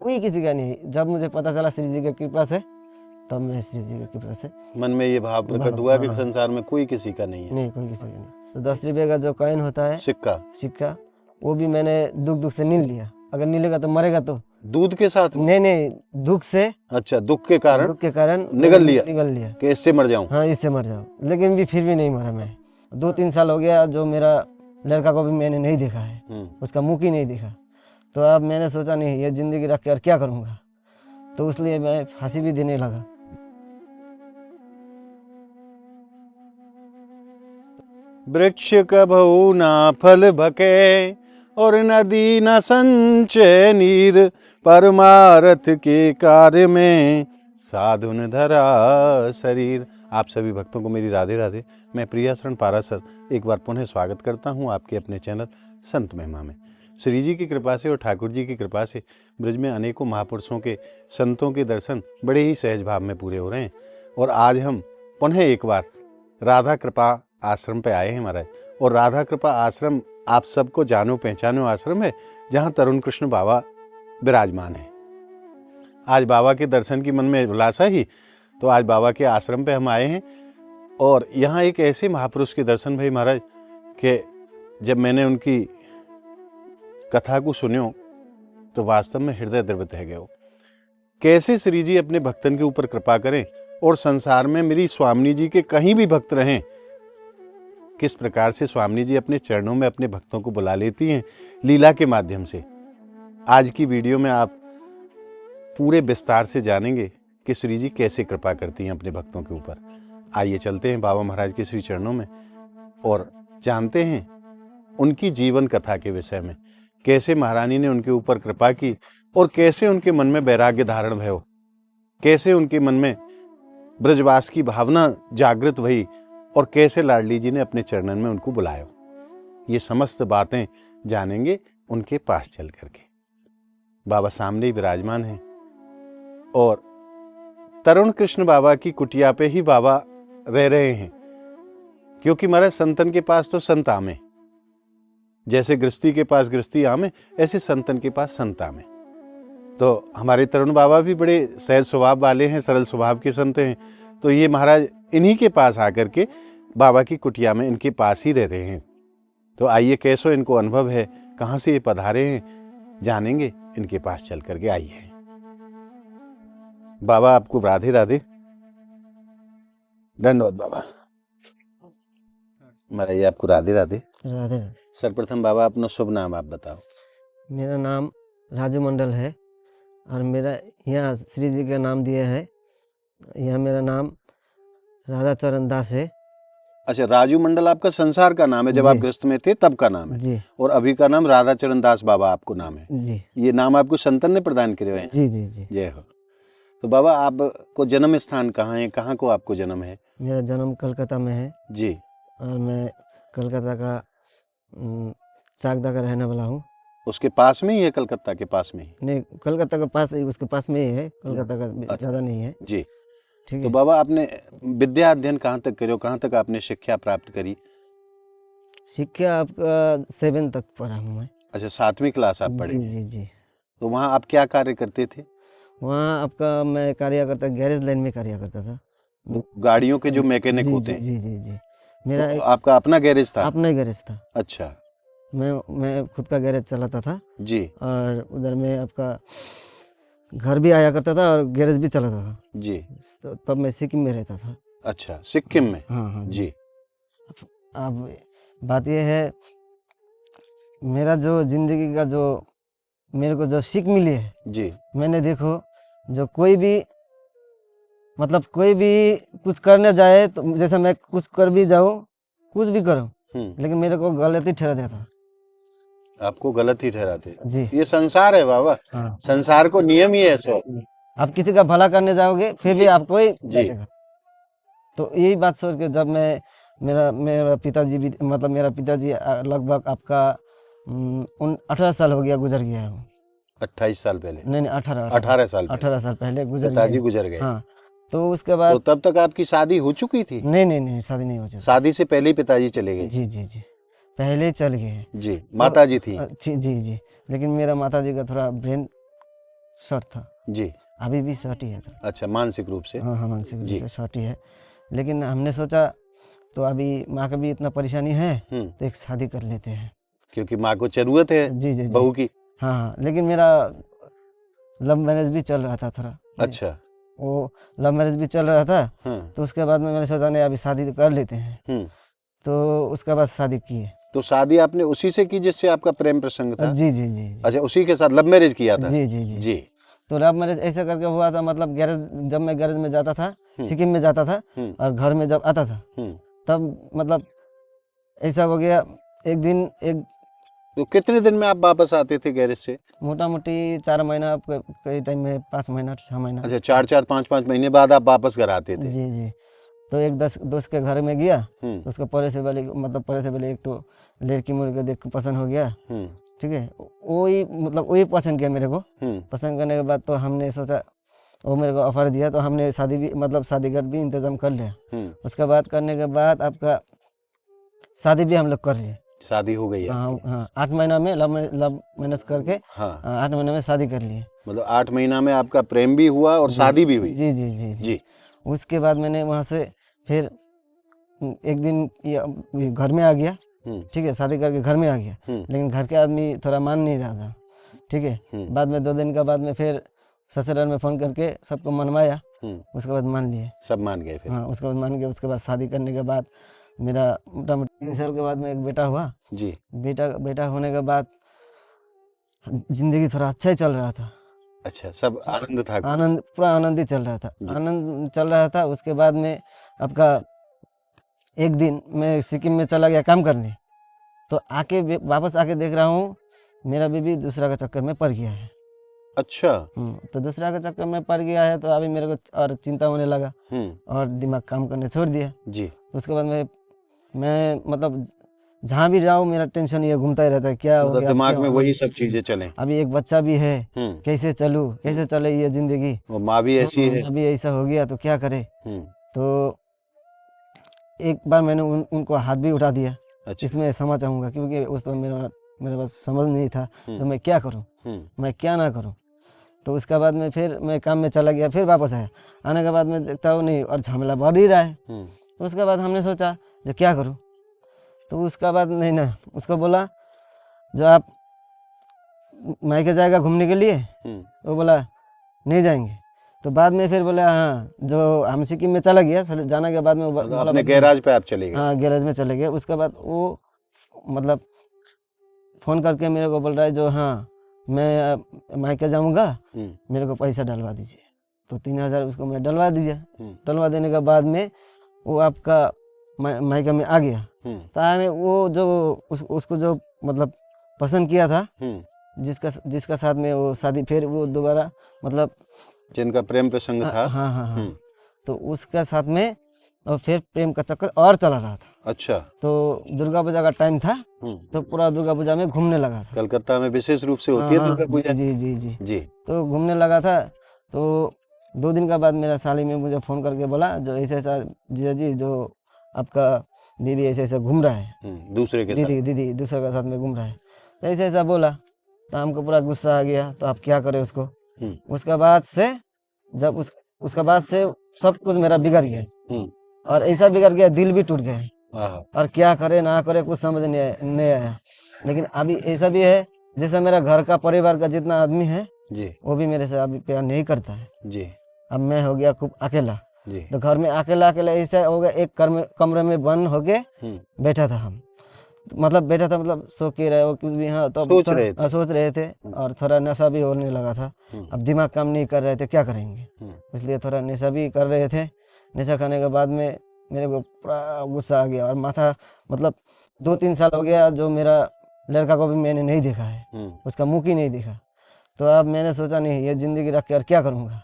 कोई किसी का नहीं। जब मुझे पता चला श्री जी की कृपा से, तब मैं श्री जी की कृपा से मन में ये भाव प्रकट हुआ कि संसार में कोई किसी का नहीं है। नहीं, कोई किसी का नहीं। तो 10 रुपये का जो कॉइन होता है, सिक्का, वो भी मैंने दुख से नील लिया। अगर नीलेगा तो मरेगा। तो दूध के साथ? नहीं, दुख से। अच्छा, दुख के कारण निगल लिया कि इससे मर जाऊं। हाँ, इससे मर जाऊं। लेकिन भी फिर भी नहीं मरा मैं। 2-3 साल हो गया जो मेरा लड़का को भी मैंने नहीं देखा है, उसका मुख ही नहीं देखा। तो अब मैंने सोचा नहीं, ये जिंदगी रख कर क्या करूंगा, तो इसलिए मैं फांसी भी देने लगा। वृक्ष कभू ना फल भके और नदी न संचय नीर, परमारथ के कार्य में साधुन धरा शरीर। आप सभी भक्तों को मेरी राधे राधे। मैं प्रिया शरण पारासर एक बार पुनः स्वागत करता हूं आपके अपने चैनल संत महिमा में। श्री जी की कृपा से और ठाकुर जी की कृपा से ब्रज में अनेकों महापुरुषों के, संतों के दर्शन बड़े ही सहज भाव में पूरे हो रहे हैं। और आज हम पुनः एक बार राधा कृपा आश्रम पे आए हैं महाराज। और राधा कृपा आश्रम आप सबको जानो पहचानो आश्रम है, जहाँ तरुण कृष्ण बाबा विराजमान है। आज बाबा के दर्शन की मन में अभिलाषा ही, तो आज बाबा के आश्रम पे हम आए हैं। और यहाँ एक ऐसे महापुरुष के दर्शन भाई महाराज कि जब मैंने उनकी कथा को सुनियो तो वास्तव में हृदय द्रवित है गयो। कैसे श्री जी अपने भक्तन के ऊपर कृपा करें और संसार में मेरी स्वामी जी के कहीं भी भक्त रहें, किस प्रकार से स्वामी जी अपने चरणों में अपने भक्तों को बुला लेती हैं लीला के माध्यम से। आज की वीडियो में आप पूरे विस्तार से जानेंगे कि श्री जी कैसे कृपा करती हैं अपने भक्तों के ऊपर। आइए चलते हैं बाबा महाराज के श्री चरणों में और जानते हैं उनकी जीवन कथा के विषय में, कैसे महारानी ने उनके ऊपर कृपा की और कैसे उनके मन में वैराग्य धारण भयो, कैसे उनके मन में ब्रजवास की भावना जागृत भई और कैसे लाडली जी ने अपने चरणन में उनको बुलाया। ये समस्त बातें जानेंगे उनके पास चल करके। बाबा सामने ही विराजमान हैं और तरुण कृष्ण बाबा की कुटिया पे ही बाबा रह रहे हैं, क्योंकि महाराज संतन के पास तो संत आमे, जैसे गृहस्थी के पास गृहस्थी आमे, ऐसे संतन के पास संत आमे। तो हमारे तरुण बाबा भी बड़े सहज स्वभाव वाले हैं, सरल स्वभाव के संत हैं। तो ये महाराज इन्हीं के पास आकर के बाबा की कुटिया में इनके पास ही रह रहे हैं। तो आइए कैसो इनको अनुभव है, कहाँ से ये पधारे हैं, जानेंगे इनके पास चल करके। आइए बाबा, आपको राधे राधे। दंडवत बाबा। महाराज आपको राधे राधे। राधे राधे। सर्वप्रथम बाबा अपना शुभ नाम आप बताओ। मेरा नाम राजू मंडल है और मेरा यहाँ श्री जी का नाम दिया है। यहाँ मेरा नाम राधा चरण दास है। अच्छा, राजू मंडल आपका संसार का नाम है, जब आप गृहस्थ में थे तब का नाम है जी। और अभी का नाम राधा चरण दास बाबा आपको नाम है जी। ये नाम आपको संतन ने प्रदान करे हुए हैं? जी जी जी, जय हो। तो बाबा आपको जन्म स्थान कहाँ है, कहाँ को आपको जन्म है? मेरा जन्म कलकत्ता में है जी। और मैं कलकत्ता का चाकदा का रहने वाला हूँ। उसके पास में ही है? कलकत्ता के पास में ही? नहीं, कलकत्ता के पास, उसके पास में ही है। कलकत्ता का ज़्यादा नहीं है। जी, ठीक है। तो बाबा आपने विद्या अध्ययन कहाँ तक करो, कहाँ तक आपने शिक्षा प्राप्त करी? शिक्षा आपका 7 तक पढ़ा हूँ मैं। अच्छा, 7वीं क्लास आप पढ़े? जी जी जी। तो वहाँ आप क्या कार्य करते थे? वहाँ आपका मैं कार्य करता, गैरेज लाइन में कार्य करता था। गाड़ियों के जो मैकेनिक होते हैं? जी जी जी। मेरा तो आपका अपना गैरेज था? अपना ही गैरेज था। अच्छा। मैं खुद का गैरेज चलाता था जी। और उधर में आपका घर भी आया करता था और गैरेज भी चलाता था जी। तब मैं सिक्किम में रहता था। अच्छा, सिक्किम में? हाँ हाँ जी। अब बात यह है, मेरा जो जिंदगी का जो मेरे को जो सीख मिली है जी, मैंने देखो, जो कोई भी मतलब कोई भी कुछ करने जाए तो जैसे मैं कुछ कर भी जाऊँ, कुछ भी करूँ, लेकिन मेरे को गलत ही ठहरा देता। आपको गलत ही ठहराते? जी। ये संसार है बाबा। हाँ। संसार को नियम ही ऐसा। आप किसी का भला करने जाओगे फिर भी आपको ही जी। तो यही बात सोच के जब मैं मेरा पिताजी भी, मतलब मेरा पिताजी लगभग आपका 18 साल हो गया, गुजर गया है। 28 साल पहले? नहीं 18 साल पहले। 18 साल पहले पिताजी गुजर गए। हाँ। तो उसके बाद तो तब तक आपकी शादी हो चुकी थी? नहीं, शादी नहीं हो चुकी। शादी से पहले ही पिताजी चले गए? जी जी जी, पहले ही चल गए। जी। माता जी थी? जी जी जी, लेकिन मेरा माता जी का थोड़ा ब्रेन शर्ट था, जी। अभी भी शर्ट ही है। अच्छा, मानसिक रूप से। हाँ हाँ, मानसिक रूप जी। से शर्ट ही है। लेकिन हमने सोचा तो अभी माँ का भी इतना परेशानी है तो एक शादी कर लेते हैं, क्योंकि माँ को जरूरत है जी जी जी। बहू की। हाँ हाँ, लेकिन मेरा लव मैरिज भी चल रहा था थोड़ा जी। अच्छा। वो लव मैरिज भी चल रहा था, हाँ। तो उसके बाद में मैंने सोचा नहीं अभी शादी तो कर लेते हैं, तो उसके बाद शादी किए। तो शादी आपने उसी से की जिससे आपका प्रेम प्रसंग था? जी जी जी जी। अच्छा, उसी के साथ लव मैरिज किया था? जी जी जी जी। तो लव मैरिज ऐसे करके हुआ था, मतलब गैरेज, जब मैं गैरेज में जाता था, सिक्किम में जाता था और घर में जब आता था तब मतलब ऐसा हो गया। एक दिन तो कितने दिन में आप वापस आते थे गैरेज से? मोटा मोटी 4 महीना, कई टाइम में 5 महीना 6 महीना। अच्छा, 4-4 5-5 महीने बाद आप वापस घर आते थे? जी जी। तो एक दोस्त के घर में गया, तो उसको पहले से पहले एक तो लड़की मुझे को देख के पसंद हो गया, ठीक है। वही मतलब वही पसंद किया मेरे को। पसंद करने के बाद तो हमने सोचा, वो मेरे को ऑफर दिया तो हमने शादी भी मतलब शादी का भी इंतजाम कर लिया। उसके बाद करने के बाद आपका शादी भी हम लोग कर लिए। शादी हो गई है? हाँ, 8 महीना में लव मैरिज करके 8 महीने में शादी कर लिए। मतलब 8 महीना में आपका प्रेम भी हुआ और शादी भी हुई? जी जी जी जी। उसके बाद मैंने वहाँ से फिर एक दिन घर में आ गया, ठीक है, शादी करके घर में आ गया। लेकिन घर के आदमी थोड़ा मान नहीं रहा था, ठीक है। बाद में 2 दिन का बाद में फिर ससुराल में फ़ोन करके सबको मनवाया, उसके बाद मान लिए। सब मान गए फिर? हाँ, उसके बाद मान गए। उसके बाद शादी करने के बाद मेरा मोटामोटी 3 साल के बाद में एक बेटा हुआ जी। बेटा होने के बाद जिंदगी थोड़ा अच्छा ही चल रहा था। अच्छा, सब आनंद था? आनंद, पूरा आनंद ही चल रहा था, आनंद चल रहा था। उसके बाद में आपका एक दिन मैं सिक्किम में चला गया काम करने, तो वापस आके देख रहा हूँ मेरा बीबी दूसरा का चक्कर में पड़ गया है। अच्छा। तो दूसरा का चक्कर में पड़ गया है, तो अभी मेरे को और चिंता होने लगा और दिमाग काम करने छोड़ दिया जी। उसके बाद मैं मतलब जहाँ भी जाऊँ मेरा टेंशन ये घूमता ही रहता है, क्या हो गया दिमाग में वही सब चीजें चले। अभी एक बच्चा भी है, कैसे चलूँ, कैसे चले ये जिंदगी, वो माँ भी ऐसी है, अभी ऐसा हो गया तो क्या करे। तो एक बार मैंने उनको हाथ भी उठा दिया। अच्छा। इसमें क्षमा चाहूँगा, क्योंकि उस समय मेरे पास समझ नहीं था तो मैं क्या करूँ, मैं क्या ना करूँ। तो उसके बाद में फिर मैं काम में चला गया, फिर वापस आया। आने के बाद में देखता हूँ नहीं, और झमेला बढ़ ही रहा है। तो उसके बाद हमने सोचा जो क्या करूँ, तो उसका बाद नहीं ना, उसको बोला जो आप मायके जाएगा घूमने के लिए, वो बोला नहीं जाएंगे। तो बाद में फिर बोला हाँ, जो हम सिक्किम में चला गया, जाने के बाद में बोला अपने गैराज पे आप चले गए? हाँ, गैराज में चले गए। उसके बाद वो मतलब फ़ोन करके मेरे को बोल रहा है जो हाँ मैं मायके जाऊँगा, मेरे को पैसा डलवा दीजिए। तो 3000 उसको मैं डलवा दीजिए। डलवा देने के बाद में वो आपका मायके में आ गया। तो आने वो जो उसको जो मतलब पसंद किया था, जिसका साथ में वो शादी, फिर वो दोबारा मतलब जिनका प्रेम प्रसंग था, हाँ, तो उसका साथ में और फिर प्रेम का चक्कर और चला रहा था। अच्छा। तो दुर्गा पूजा का टाइम था, तो पूरा दुर्गा पूजा में घूमने लगा था। कलकत्ता में विशेष रूप से होती है दुर्गा पूजा? जी जी जी जी। तो घूमने लगा था। तो 2 दिन का बाद मेरा साली में मुझे फ़ोन करके बोला जो ऐसा ऐसा जीजा जी, जो आपका बीवी ऐसे ऐसा घूम रहा है, दूसरे के साथ, दीदी दूसरे के साथ में घूम रहा है। तो ऐसे ऐसा बोला, तो हमको पूरा गुस्सा आ गया। तो आप क्या करें उसको। उसके बाद से जब उसके बाद से सब कुछ मेरा बिगड़ गया, और ऐसा बिगड़ गया दिल भी टूट गया, और क्या करे ना करे कुछ समझ नहीं आया। लेकिन अभी ऐसा भी है जैसे मेरा घर का परिवार का जितना आदमी है जी, वो भी मेरे से अभी प्यार नहीं करता है जी। अब मैं हो गया खूब अकेला जी। तो घर में अकेला ऐसा हो गया। एक कमरे में बंद होके बैठा था हम, मतलब बैठा था मतलब सो के रहे हो कुछ भी। हाँ, तो सोच रहे थे और थोड़ा नशा भी होने लगा था। अब दिमाग काम नहीं कर रहे थे, क्या करेंगे, इसलिए थोड़ा नशा भी कर रहे थे। नशा खाने के बाद में मेरे को पूरा गुस्सा आ गया और माथा, मतलब 2-3 साल हो गया जो मेरा लड़का को भी मैंने नहीं देखा है, उसका मुँह ही नहीं देखा। तो अब मैंने सोचा नहीं ये जिंदगी रख कर क्या करूँगा,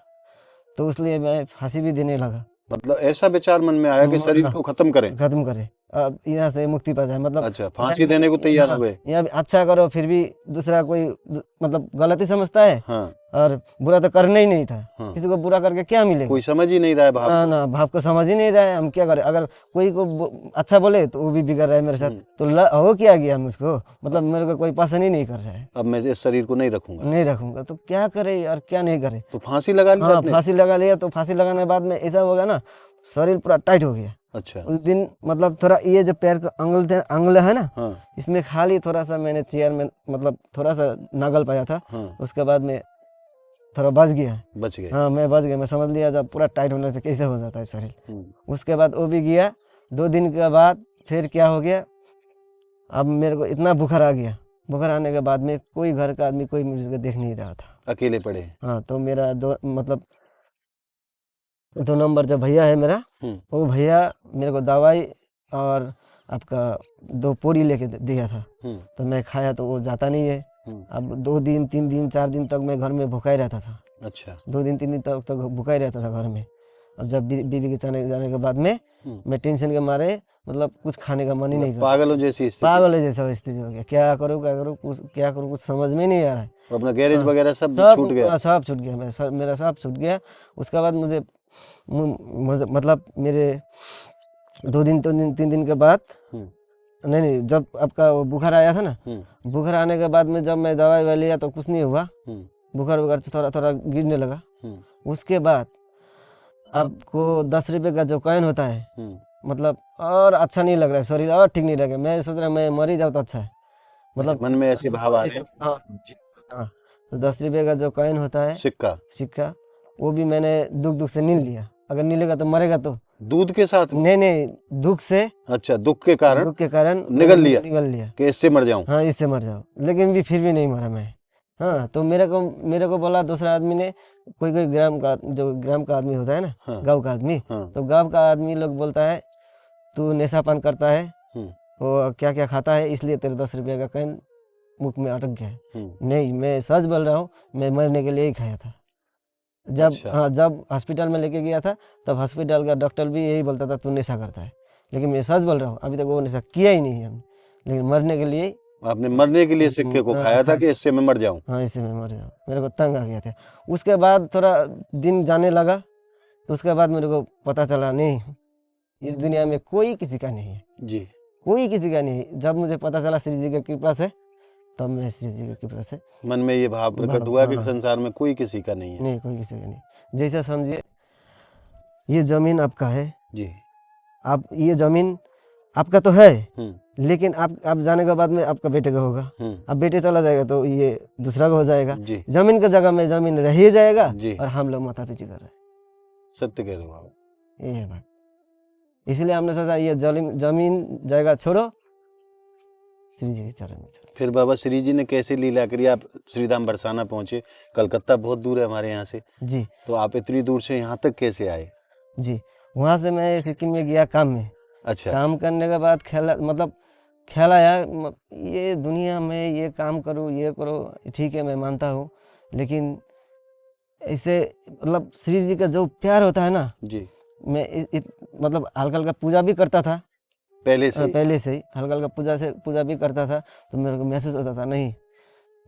तो इसलिए मैं फांसी भी देने लगा। मतलब ऐसा विचार मन में आया कि शरीर को खत्म करें। अब यहाँ से मुक्ति पा जाए, मतलब अच्छा, फांसी देने को तैयार हो गए। यहाँ भी अच्छा करो फिर भी दूसरा कोई मतलब गलत ही समझता है, हाँ और बुरा तो करना ही नहीं था। हाँ। किसी को बुरा करके क्या मिलेगा? कोई समझ ही नहीं रहा है भाव ना को। ना, भाव को समझ ही नहीं रहा है, हम क्या करें? अगर कोई को अच्छा बोले तो वो भी बिगड़ रहा है मेरे साथ, तो हो क्या गया मुझको, मतलब मेरे को कोई पसंद ही नहीं कर रहा है। अब मैं इस शरीर को नहीं रखूंगा। नहीं रखूंगा तो क्या करे और क्या नहीं करे? तो फांसी लगा ली हाँ, आपने? फांसी लगा लिया। तो फांसी लगाने के बाद में ऐसा हो गया ना, शरीर पूरा टाइट हो गया। अच्छा उस दिन मतलब थोड़ा ये जो पैर का अंगुल है ना, हाँ इसमें खाली थोड़ा सा मैंने चेयर में मतलब थोड़ा सा नगल पाया था। हाँ, उसके बाद में थोड़ा बच गया। बच गए। हाँ, मैं बच गया। मैं समझ लिया जब पूरा टाइट होने से कैसे हो जाता है शरीर। हम्म, उसके बाद वो भी गया। 2 दिन के बाद फिर क्या हो गया, अब मेरे को इतना बुखार आ गया। बुखार आने के बाद में कोई घर का आदमी कोई मुझे देख नहीं रहा था। अकेले पड़े हैं। हाँ, तो मेरा 2 नंबर जो भैया है मेरा, वो भैया मेरे को दवाई और आपका 2 पूरी लेके दिया था। तो मैं खाया तो वो जाता नहीं है। अब 2 दिन 3 दिन 4 दिन तक मैं घर में भूखा ही रहता था। अच्छा 2 दिन 3 दिन तक भूखा ही रहता था घर में। अब जब बीवी के जाने के बाद में मैं टेंशन के मारे मतलब कुछ खाने का मन ही नहीं करता। पागलों जैसी स्थिति। पागल जैसा स्थिति हो गया। क्या करूँ कुछ समझ में नहीं आ रहा है। अपना गैरेज वगैरह सब छूट गया। सब छूट गया। मेरा सब छूट गया। उसके बाद मुझे मतलब मेरे 2 दिन 3 दिन के बाद नहीं, जब आपका वो बुखार आया था ना, बुखार आने के बाद में जब मैं दवाई लिया तो कुछ नहीं हुआ। बुखार से थोड़ा थोड़ा गिरने लगा। उसके बाद आपको 10 रुपए का जो कॉइन होता है, मतलब और अच्छा नहीं लग रहा है, शरीर और ठीक नहीं लगा। मैं सोच रहा मैं मर ही जाऊँ तो अच्छा है, मतलब मन में ऐसे भाव आ रहे हैं। हाँ, तो 10 रुपए का जो कॉइन होता है, सिक्का, वो भी मैंने दुख से नहीं लिया। अगर नहीं लेगा तो मरेगा। तो दूध के साथ? नहीं, दुख से। अच्छा, दुख के कारण निगल लिया कि इससे मर जाऊं। हाँ, इससे मर जाऊं, लेकिन फिर भी नहीं मरा मैं। हाँ, तो मेरे को बोला दूसरा आदमी ने, कोई ग्राम का आदमी होता है ना, हाँ, गांव का आदमी, तो गांव का आदमी लोग बोलता है तू नशापान करता है, वो क्या क्या खाता है, इसलिए तेरे 10 रुपये का कॉइन मुख में अटक गया है। नहीं, मैं सच बोल रहा हूँ, मैं मरने के लिए ही खाया था। जब हाँ, जब हॉस्पिटल में लेके गया था तब हॉस्पिटल का डॉक्टर भी यही बोलता था तू नशा करता है, लेकिन मैं सच बोल रहा हूँ, अभी तक वो नशा किया ही नहीं है हमने, लेकिन मरने के लिए। आपने मरने के लिए सिक्के को खाया था कि इससे मैं मर जाऊं? हाँ, इससे मैं मर जाऊं। मेरे को तंग आ गया था। उसके बाद थोड़ा दिन जाने लगा, तो उसके बाद मेरे को पता चला नहीं, इस दुनिया में कोई किसी का नहीं है जी, कोई किसी का नहीं है। जब मुझे पता चला श्री जी की कृपा से, तब मैं श्री जी की कृपा से मन में ये भाव प्रकट हुआ कि संसार में कोई किसी का नहीं है। नहीं, कोई किसी का नहीं। जैसे समझिए ये जमीन आपका है जी, आप ये जमीन आपका तो है, लेकिन आप जाने के बाद में आपका बेटे का होगा। अब बेटे चला जाएगा तो ये दूसरा का हो जाएगा। जमीन की जगह में जमीन रह ही जाएगा, और हम लोग माथा पीछे कर रहे हैं। सत्य कह रहे हो बाबा, ये है बात। इसलिए हमने सोचा ये जमीन जगह छोड़ो, श्री जी के चरण में चलो। फिर बाबा श्री जी ने कैसे लीला करी? आप श्रीधाम बरसाना पहुंचे, कलकत्ता बहुत दूर है हमारे यहाँ से जी, तो आप इतनी दूर से यहाँ तक कैसे आए? जी, वहाँ से मैं सिक्किम में गया काम में। अच्छा, काम करने के बाद ख्याल आया ये दुनिया में ये काम करूँ, ये करो, ठीक है मैं मानता हूँ, लेकिन ऐसे मतलब श्री जी का जो प्यार होता है ना जी, मैं मतलब हल्का हल्का पूजा भी करता था पहले से ही हल्का हल्का पूजा भी करता था। तो मेरे को महसूस होता था नहीं,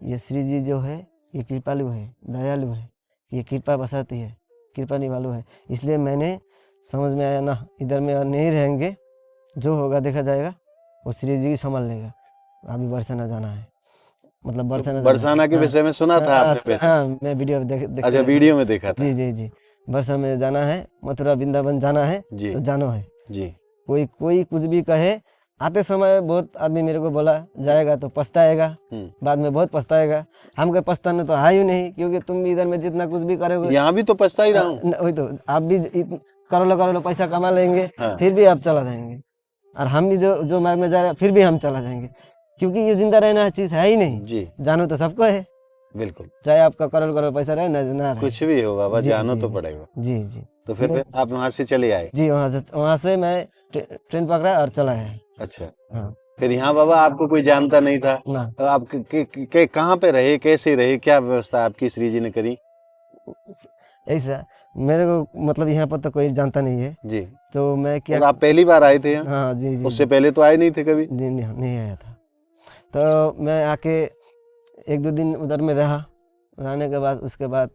ये श्री जी जो है ये कृपालु है, दयालु है, ये कृपा बसाती है, कृपा निवालु है। इसलिए मैंने समझ में आया ना, इधर में नहीं रहेंगे, जो होगा देखा जाएगा, वो श्री जी संभाल लेगा। अभी बरसाना जाना है, मतलब बरसाना के विषय में सुना था आपने? हाँ, मैं वीडियो देख अच्छा, वीडियो में देखा था। जी, बरसाना में जाना है, मथुरा वृंदावन जाना है, तो जाना है जी। कोई कुछ भी कहे, आते समय बहुत आदमी मेरे को बोला जाएगा तो पछताएगा, बाद में बहुत पछताएगा। हमको पछताने तो है ही नहीं, क्योंकि तुम भी इधर में जितना कुछ भी करोगे, यहाँ भी तो पछता ही रहा हूँ। वही तो, आप भी करोड़ों पैसा कमा लेंगे, फिर भी आप चला जाएंगे, और हम भी जो मार्ग में जा रहे हैं फिर भी हम चला जाएंगे, क्योंकि ये जिंदा रहना चीज है ही नहीं जी। जानो तो सबको है, बिल्कुल, चाहे आपका करोड़ पैसा रहे ना रहे, कुछ भी हो बाबा, जानो तो पड़ेगा। जी। तो फिर आप वहाँ से चले आए? जी, वहाँ से मैं ट्रेन पकड़ा और चला आया। अच्छा, हाँ। फिर यहाँ बाबा आपको कोई जानता नहीं था ना, तो आप कहाँ पे रहे, कैसे रहे, क्या व्यवस्था आपकी श्री जी ने करी? ऐसा मेरे को मतलब यहाँ पर तो कोई जानता नहीं है, जी। तो मैं क्या। और आप पहली बार आए थे यहाँ? हाँ जी जी उससे पहले तो आए नहीं थे कभी? जी नहीं आया था। तो मैं आके 1-2 दिन उधर में रहा, रहने के बाद उसके बाद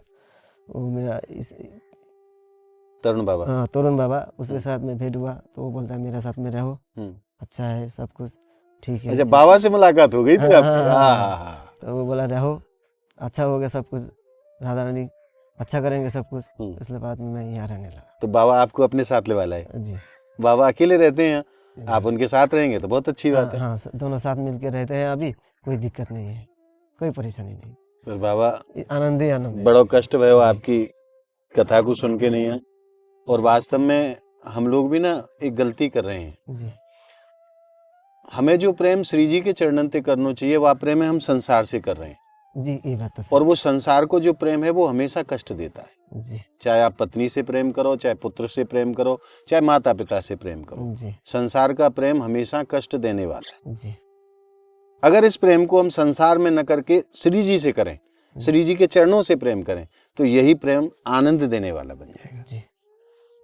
वो मेरा इस तरुण बाबा। हाँ तरुण बाबा, उसके साथ में भेंट हुआ, तो वो बोलता है मेरे साथ में रहो, हम्म। अच्छा है सब कुछ ठीक है। अच्छा, बाबा से मुलाकात हो गई थी हाँ, आपकी? हाँ, हाँ हाँ। हाँ हाँ। तो वो बोला रहो, अच्छा हो गया सब कुछ, राधा रानी अच्छा करेंगे सब कुछ। हम्म। उसके बाद में मैं यहाँ रहने लगा। तो बाबा आपको अपने साथ ले वाला है? जी बाबा अकेले रहते हैं, आप उनके साथ रहेंगे तो बहुत अच्छी बात है। हाँ, दोनों साथ मिलके रहते हैं अभी, कोई दिक्कत नहीं है, कोई परेशानी नहीं, पर बाबा आनंद ही आनंद है। बड़ो कष्ट भयो आपकी कथा को सुन के नहीं है। और वास्तव में हम लोग भी ना एक गलती कर रहे हैं। जी हमें जो प्रेम श्री जी के चरणन ते करना चाहिए, वह प्रेम है हम संसार से कर रहे हैं। जी ये बात तो सही। और वो संसार को जो प्रेम है वो हमेशा कष्ट देता है। जी चाहे आप पत्नी से प्रेम करो, चाहे पुत्र से प्रेम करो, चाहे माता पिता से प्रेम करो, जी संसार का प्रेम हमेशा कष्ट देने वाला है। जी अगर इस प्रेम को हम संसार में न करके श्री जी से करें, श्री जी के चरणों से प्रेम करें, तो यही प्रेम आनंद देने वाला बन जाएगा। जी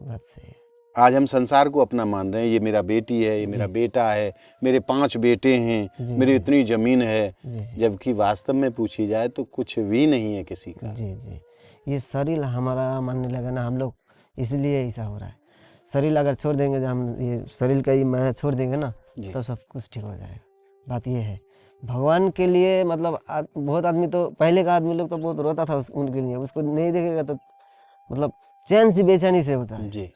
बात सही है। आज हम संसार को अपना मान रहे हैं, ये मेरा बेटी है, ये मेरा बेटा है, मेरे 5 बेटे हैं, जी, मेरी जी। इतनी जमीन है, जी जी जबकि वास्तव में पूछी जाए तो कुछ भी नहीं है किसी का। जी जी ये शरीर हमारा मानने लगा ना हम लोग, इसलिए ऐसा हो रहा है। शरीर अगर छोड़ देंगे, जब हम ये शरीर का ही माया छोड़ देंगे ना, जी। तो सब कुछ ठीक हो जाएगा। बात ये है, भगवान के लिए मतलब बहुत आदमी तो पहले का आदमी लोग तो बहुत रोता था उनके लिए, उसको नहीं देखेगा तो मतलब चैन सी बेचैनी से होता है। जी।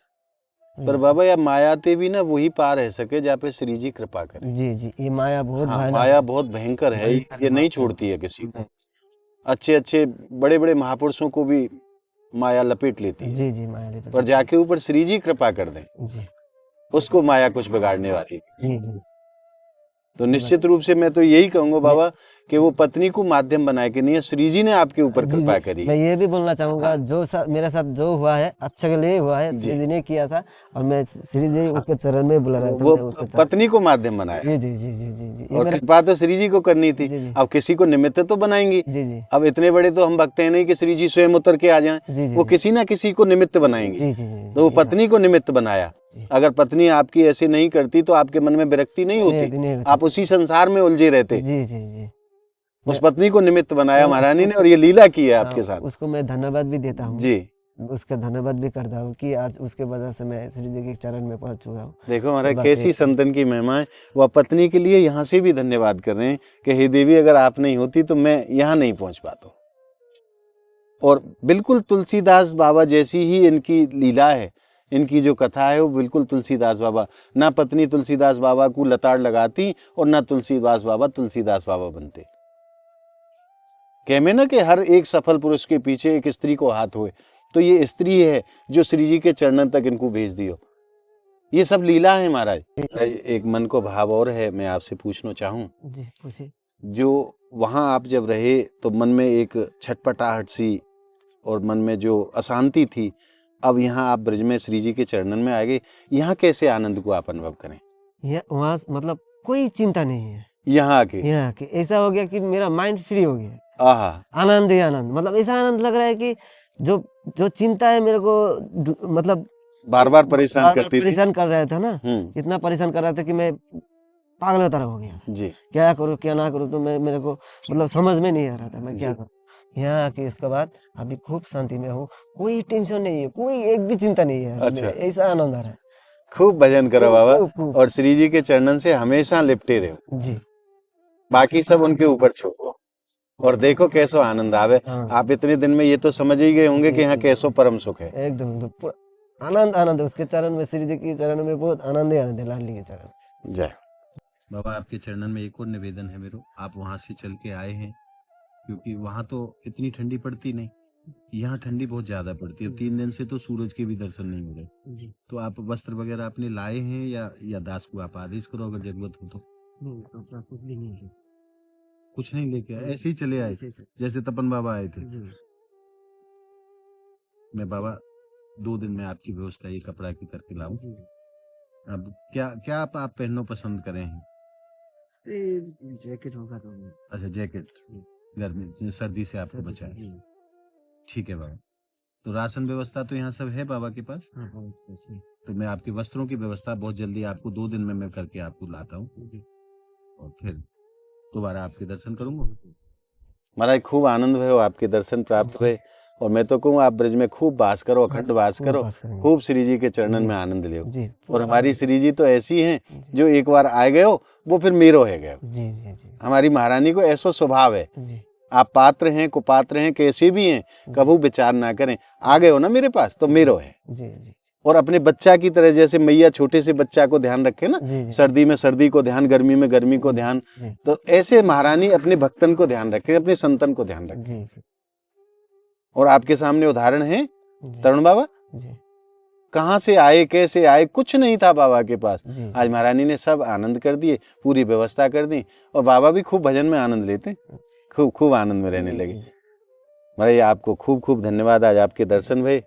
पर बाबा या मायाते भी ना वही पार रह सके जहाँ पे श्री जी कृपा करे। जी जी ये माया बहुत हाँ, भयानक माया बहुत भयंकर है, ये नहीं छोड़ती है किसी को। अच्छे अच्छे बड़े बड़े महापुरुषों को भी माया लपेट लेती है। जी जी माया लेकर पर जाके ऊपर श्री जी कृपा कर दें, जी उसको माया कुछ बिगाड़ने वाली। जी जी तो निश्चित रूप से मैं तो यही कहूंगा बाबा कि वो पत्नी को माध्यम बनाए कि नहीं, श्री जी ने आपके ऊपर जी कृपा जी करी। मैं ये भी बोलना चाहूंगा, जो मेरे साथ जो हुआ है अच्छा के लिए हुआ है, जी। श्री जी ने किया था, और मैं श्री जी उसके चरण में बुला रहा था, वो मैं उसके चरण। पत्नी को माध्यम बनाया। जी जी जी जी जी जी ये और मेरा कृपा तो श्री जी को करनी थी। जी, जी। अब किसी को निमित्त तो बनाएंगी। जी जी अब इतने बड़े तो हम भक्त हैं नहीं कि श्री जी स्वयं उतर के आ जाएं। जी जी वो किसी ना किसी को निमित्त बनाएंगे। जी जी जी तो वो ये बात पत्नी को निमित्त बनाया। जी। अगर पत्नी आपकी ऐसी नहीं करती तो आपके मन में विरक्ति नहीं नहीं होती, होती। आप उसी संसार में उलझे रहते। जी जी जी उस पत्नी को निमित्त बनाया तो महारानी ने, उसको- और ये लीला की है आपके हाँ, साथ। उसको मैं धन्यवाद भी देता हूँ। जी। उसका धन्यवाद भी करता हूँ कि आज उसके वजह से मैं श्री जी के चरण में पहुंच चुका हूँ। देखो हमारा बात कैसी ये- संतन की महिमा है। वह पत्नी के लिए यहाँ से भी धन्यवाद कर रहे हैं कि हे देवी, अगर आप नहीं होती तो मैं यहाँ नहीं पहुंच पाता। और बिल्कुल तुलसीदास बाबा जैसी ही इनकी लीला है, इनकी जो कथा है वो बिल्कुल तुलसीदास बाबा। ना पत्नी तुलसीदास बाबा को लताड़ लगाती और ना तुलसीदास बाबा बनते। कहमे ना कि हर एक सफल पुरुष के पीछे एक स्त्री को हाथ हुए, तो ये स्त्री है जो श्री जी के चरणन तक इनको भेज दियो। ये सब लीला है महाराज। एक मन को भाव और है, मैं आपसे पूछना चाहूँ। जी पूछिए। जो वहाँ आप जब रहे तो मन में एक छटपटाहट सी और मन में जो अशांति थी, अब यहाँ आप ब्रज में श्री जी के चरणन में आ गए, यहाँ कैसे आनंद को आप अनुभव करें? वहाँ मतलब कोई चिंता नहीं है। यहाँ आके यहाँ कि ऐसा हो गया कि मेरा माइंड फ्री हो गया, आहा, आनंद ही आनंद, मतलब ऐसा आनंद लग रहा है कि जो जो चिंता है मेरे को मतलब बार बार परेशान बार-बार करती थी। परेशान कर रहा था ना, इतना परेशान कर रहा था कि मैं पागल की तरह हो गया। जी। क्या करूँ क्या ना करूँ, तो मेरे को मतलब समझ में नहीं आ रहा था मैं क्या करूँ। यहाँ आके इसके बाद अभी खूब शांति में हूँ, कोई टेंशन नहीं है, कोई एक भी चिंता नहीं है। अच्छा। ऐसा आनंद आ रहा है। खूब भजन करो बाबा, खूब, खूब। और श्री जी के चरणन से हमेशा लिपटे रहो। जी बाकी सब उनके ऊपर छोड़ो और देखो कैसो आनंद आवे। हाँ। आप इतने दिन में ये तो समझ ही गए होंगे जी, कि यहाँ जी, जी। कैसो परम सुख है। एकदम पूरा आनंद आनंद है उसके चरण में, श्री जी के चरण में बहुत आनंद ही आनंद है, लाडली के चरण। जय बाबा। आपके चरणन में एक और निवेदन है मेरा, आप वहां से चल के आए हैं, क्योंकि वहां तो इतनी ठंडी पड़ती नहीं, यहाँ ठंडी बहुत ज्यादा पड़ती है। 3 दिन से तो सूरज के भी दर्शन नहीं मिले। जी तो आप वस्त्र वगैरह अपने लाए हैं या दास को आप आदेश करो अगर जरूरत हो तो? नहीं, अपना कुछ भी नहीं है। कुछ नहीं लेके आए, ऐसे ही चले आए जैसे तपन बाबा आए थे। जी मैं बाबा 2 दिन में आपकी व्यवस्था ये कपड़ा की करके लाऊं। जी अब क्या क्या आप पहनना पसंद करें हैं? जैकेट होगा तो। अच्छा, जैकेट गर्मी सर्दी से आपको बचाए। जी ठीक है बाबा। तो राशन व्यवस्था तो यहाँ सब है बाबा के पास। तो मैं आपके वस्त्रों की व्यवस्था बहुत जल्दी आपको 2 दिन में मैं करके आपको लाता हूँ और फिर दोबारा आपके दर्शन करूंगा। महाराज खूब आनंद भयो, आपके दर्शन प्राप्त हुए और मैं तो कहूँ आप ब्रज में खूब वास करो, अखंड वास करो, खूब श्री जी के चरणन में आनंद लियो। और हमारी श्री जी तो ऐसी हैं जो एक बार आए गए हो वो फिर मेरो है गए। हमारी महारानी को ऐसा स्वभाव है, आप पात्र हैं कुपात्र हैं कैसे भी हैं कभी विचार ना करें, आ गए हो ना मेरे पास तो मेरो है। और अपने बच्चा की तरह, जैसे मैया छोटे से बच्चा को ध्यान रखे ना, सर्दी में सर्दी को ध्यान, गर्मी में गर्मी को ध्यान, तो ऐसे महारानी अपने भक्तन को ध्यान रखे, अपने संतन को ध्यान रखे। और आपके सामने उदाहरण है तरुण बाबा, कहाँ से आए कैसे आए कुछ नहीं था बाबा के पास, आज महारानी ने सब आनंद कर दिए, पूरी व्यवस्था कर दी और बाबा भी खूब भजन में आनंद लेते, खूब खूब आनंद में रहने लगे। भाई आपको खूब खूब धन्यवाद, आज आपके दर्शन भये।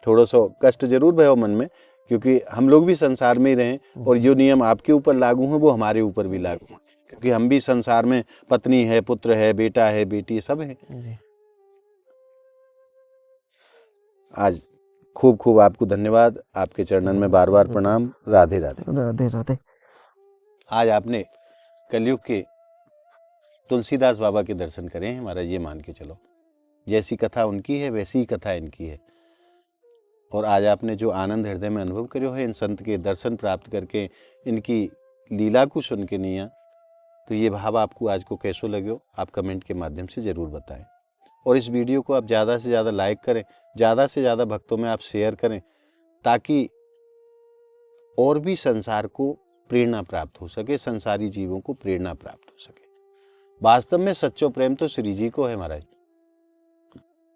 थोड़ा सा कष्ट जरूर भयो मन में, क्योंकि हम लोग भी संसार में ही रहें और जो नियम आपके ऊपर लागू हैं वो हमारे ऊपर भी लागू हैं, क्योंकि हम भी संसार में पत्नी है, पुत्र है, बेटा है, बेटी सब है। आज खूब खूब आपको धन्यवाद, आपके चरणन में बार बार प्रणाम। राधे राधे। राधे राधे। आज आपने कलयुग के तुलसीदास बाबा के दर्शन करे हैं महाराज, ये मान के चलो, जैसी कथा उनकी है वैसी ही कथा इनकी है। और आज आपने जो आनंद हृदय में अनुभव करो है इन संत के दर्शन प्राप्त करके, इनकी लीला को सुन के नहीं, तो ये भाव आपको आज को कैसो लगे आप कमेंट के माध्यम से जरूर बताएं। और इस वीडियो को आप ज़्यादा से ज़्यादा लाइक करें, ज़्यादा से ज़्यादा भक्तों में आप शेयर करें, ताकि और भी संसार को प्रेरणा प्राप्त हो सके, संसारी जीवों को प्रेरणा प्राप्त हो सके। वास्तव में सच्चो प्रेम तो श्री जी को है महाराज,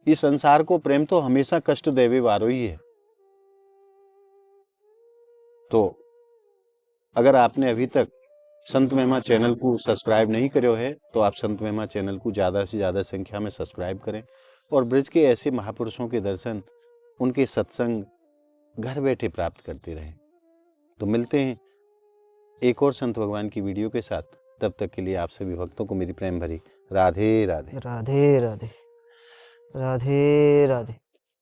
इस संसार को प्रेम तो हमेशा कष्ट देवे वारो ही है। तो अगर आपने अभी तक संत महिमा चैनल को सब्सक्राइब नहीं करो है तो आप संत महिमा चैनल को ज़्यादा से ज़्यादा संख्या में सब्सक्राइब करें और ब्रज के ऐसे महापुरुषों के दर्शन, उनके सत्संग घर बैठे प्राप्त करते रहें। तो मिलते हैं एक और संत भगवान की वीडियो के साथ, तब तक के लिए आप सभी भक्तों को मेरी प्रेम भरी राधे राधे। राधे राधे। राधे राधे।